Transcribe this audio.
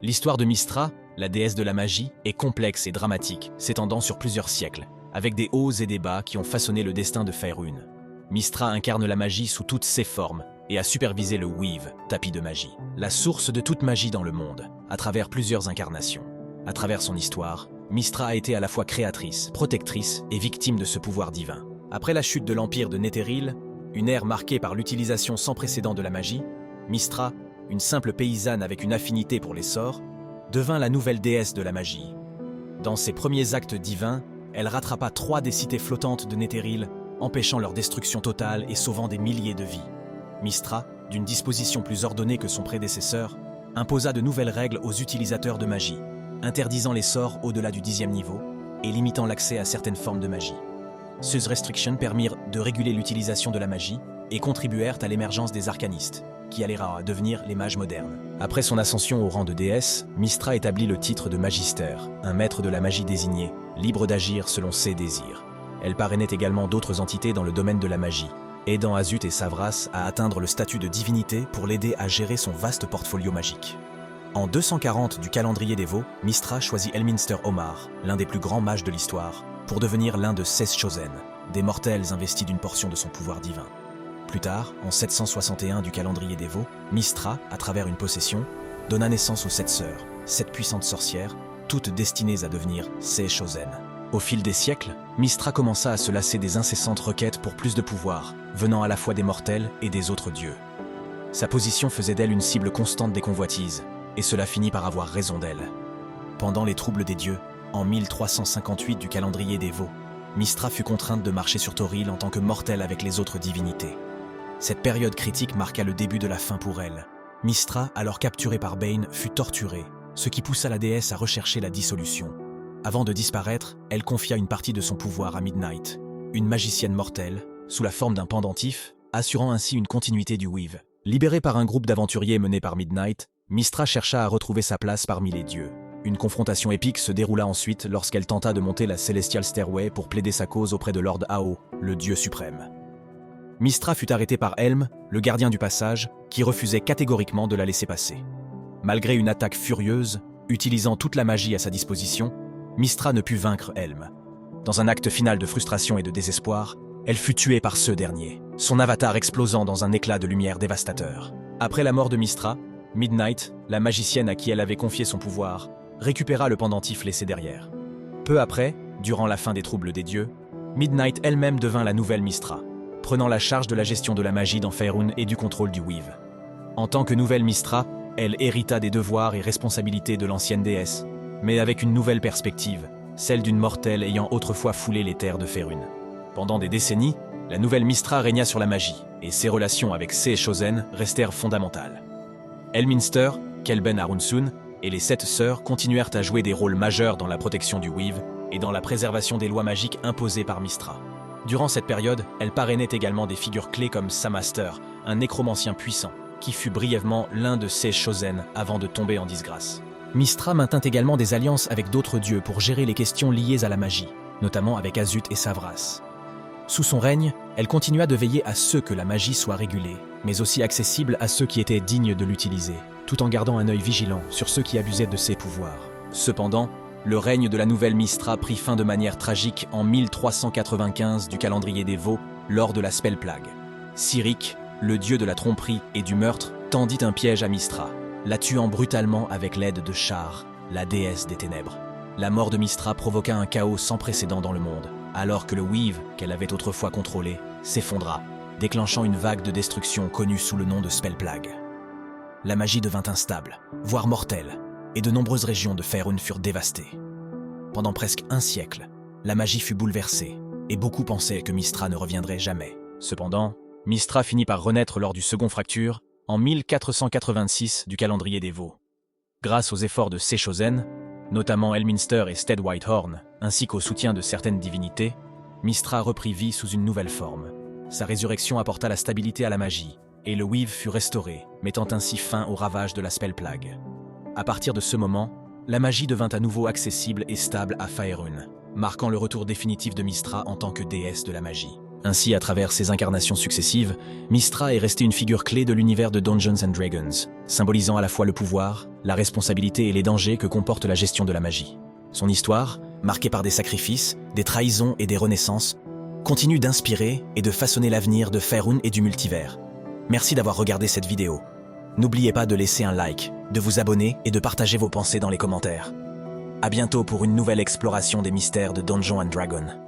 L'histoire de Mystra, la déesse de la magie, est complexe et dramatique, s'étendant sur plusieurs siècles, avec des hauts et des bas qui ont façonné le destin de Faerûn. Mystra incarne la magie sous toutes ses formes et a supervisé le Weave, tapis de magie, la source de toute magie dans le monde, à travers plusieurs incarnations. À travers son histoire, Mystra a été à la fois créatrice, protectrice et victime de ce pouvoir divin. Après la chute de l'empire de Netheril, une ère marquée par l'utilisation sans précédent de la magie, Mystra, une simple paysanne avec une affinité pour les sorts, devint la nouvelle déesse de la magie. Dans ses premiers actes divins, elle rattrapa 3 des cités flottantes de Netheril, empêchant leur destruction totale et sauvant des milliers de vies. Mystra, d'une disposition plus ordonnée que son prédécesseur, imposa de nouvelles règles aux utilisateurs de magie, interdisant les sorts au-delà du 10e niveau et limitant l'accès à certaines formes de magie. Ces restrictions permirent de réguler l'utilisation de la magie et contribuèrent à l'émergence des arcanistes, qui allèrent devenir les mages modernes. Après son ascension au rang de déesse, Mystra établit le titre de magister, un maître de la magie désigné, libre d'agir selon ses désirs. Elle parrainait également d'autres entités dans le domaine de la magie, aidant Azut et Savras à atteindre le statut de divinité pour l'aider à gérer son vaste portfolio magique. En 240 du calendrier des Vaux, Mystra choisit Elminster Omar, l'un des plus grands mages de l'histoire, pour devenir l'un de 16 Chosen, des mortels investis d'une portion de son pouvoir divin. Plus tard, en 761 du calendrier des Vaux, Mystra, à travers une possession, donna naissance aux 7 sœurs, 7 puissantes sorcières, toutes destinées à devenir 16 Chosen. Au fil des siècles, Mystra commença à se lasser des incessantes requêtes pour plus de pouvoir, venant à la fois des mortels et des autres dieux. Sa position faisait d'elle une cible constante des convoitises, et cela finit par avoir raison d'elle. Pendant les troubles des dieux, en 1358 du calendrier des Vaux, Mystra fut contrainte de marcher sur Toril en tant que mortelle avec les autres divinités. Cette période critique marqua le début de la fin pour elle. Mystra, alors capturée par Bane, fut torturée, ce qui poussa la déesse à rechercher la dissolution. Avant de disparaître, elle confia une partie de son pouvoir à Midnight, une magicienne mortelle, sous la forme d'un pendentif, assurant ainsi une continuité du Weave. Libérée par un groupe d'aventuriers mené par Midnight, Mystra chercha à retrouver sa place parmi les dieux. Une confrontation épique se déroula ensuite lorsqu'elle tenta de monter la Celestial Stairway pour plaider sa cause auprès de Lord Ao, le dieu suprême. Mystra fut arrêtée par Helm, le gardien du passage, qui refusait catégoriquement de la laisser passer. Malgré une attaque furieuse, utilisant toute la magie à sa disposition, Mystra ne put vaincre Helm. Dans un acte final de frustration et de désespoir, elle fut tuée par ce dernier, son avatar explosant dans un éclat de lumière dévastateur. Après la mort de Mystra, Midnight, la magicienne à qui elle avait confié son pouvoir, récupéra le pendentif laissé derrière. Peu après, durant la fin des troubles des dieux, Midnight elle-même devint la nouvelle Mystra, prenant la charge de la gestion de la magie dans Faerûn et du contrôle du Weave. En tant que nouvelle Mystra, elle hérita des devoirs et responsabilités de l'ancienne déesse, mais avec une nouvelle perspective, celle d'une mortelle ayant autrefois foulé les terres de Faerûn. Pendant des décennies, la nouvelle Mystra régna sur la magie, et ses relations avec ses Chosen restèrent fondamentales. Elminster, Kelben Arunsun et les 7 sœurs continuèrent à jouer des rôles majeurs dans la protection du Weave et dans la préservation des lois magiques imposées par Mystra. Durant cette période, elle parrainait également des figures clés comme Samaster, un nécromancien puissant, qui fut brièvement l'un de ses Chosen avant de tomber en disgrâce. Mystra maintint également des alliances avec d'autres dieux pour gérer les questions liées à la magie, notamment avec Azut et Savras. Sous son règne, elle continua de veiller à ce que la magie soit régulée, mais aussi accessible à ceux qui étaient dignes de l'utiliser, tout en gardant un œil vigilant sur ceux qui abusaient de ses pouvoirs. Cependant, le règne de la nouvelle Mystra prit fin de manière tragique en 1395 du calendrier des Vaux lors de la Spell Plague. Cyric, le dieu de la tromperie et du meurtre, tendit un piège à Mystra, la tuant brutalement avec l'aide de Shar, la déesse des ténèbres. La mort de Mystra provoqua un chaos sans précédent dans le monde, alors que le Weave, qu'elle avait autrefois contrôlé, s'effondra, déclenchant une vague de destruction connue sous le nom de Spell Plague. La magie devint instable, voire mortelle, et de nombreuses régions de Faerûn furent dévastées. Pendant presque un siècle, la magie fut bouleversée, et beaucoup pensaient que Mystra ne reviendrait jamais. Cependant, Mystra finit par renaître lors du second fracture, en 1486 du calendrier des Vaux. Grâce aux efforts de ses Chosen, notamment Elminster et Stead Whitehorn, ainsi qu'au soutien de certaines divinités, Mystra reprit vie sous une nouvelle forme. Sa résurrection apporta la stabilité à la magie, et le Weave fut restauré, mettant ainsi fin aux ravages de la Spell Plague. À partir de ce moment, la magie devint à nouveau accessible et stable à Faerûn, marquant le retour définitif de Mystra en tant que déesse de la magie. Ainsi, à travers ses incarnations successives, Mystra est restée une figure clé de l'univers de Dungeons & Dragons, symbolisant à la fois le pouvoir, la responsabilité et les dangers que comporte la gestion de la magie. Son histoire, marquée par des sacrifices, des trahisons et des renaissances, continue d'inspirer et de façonner l'avenir de Faerûn et du multivers. Merci d'avoir regardé cette vidéo. N'oubliez pas de laisser un like, de vous abonner et de partager vos pensées dans les commentaires. À bientôt pour une nouvelle exploration des mystères de Dungeons & Dragons.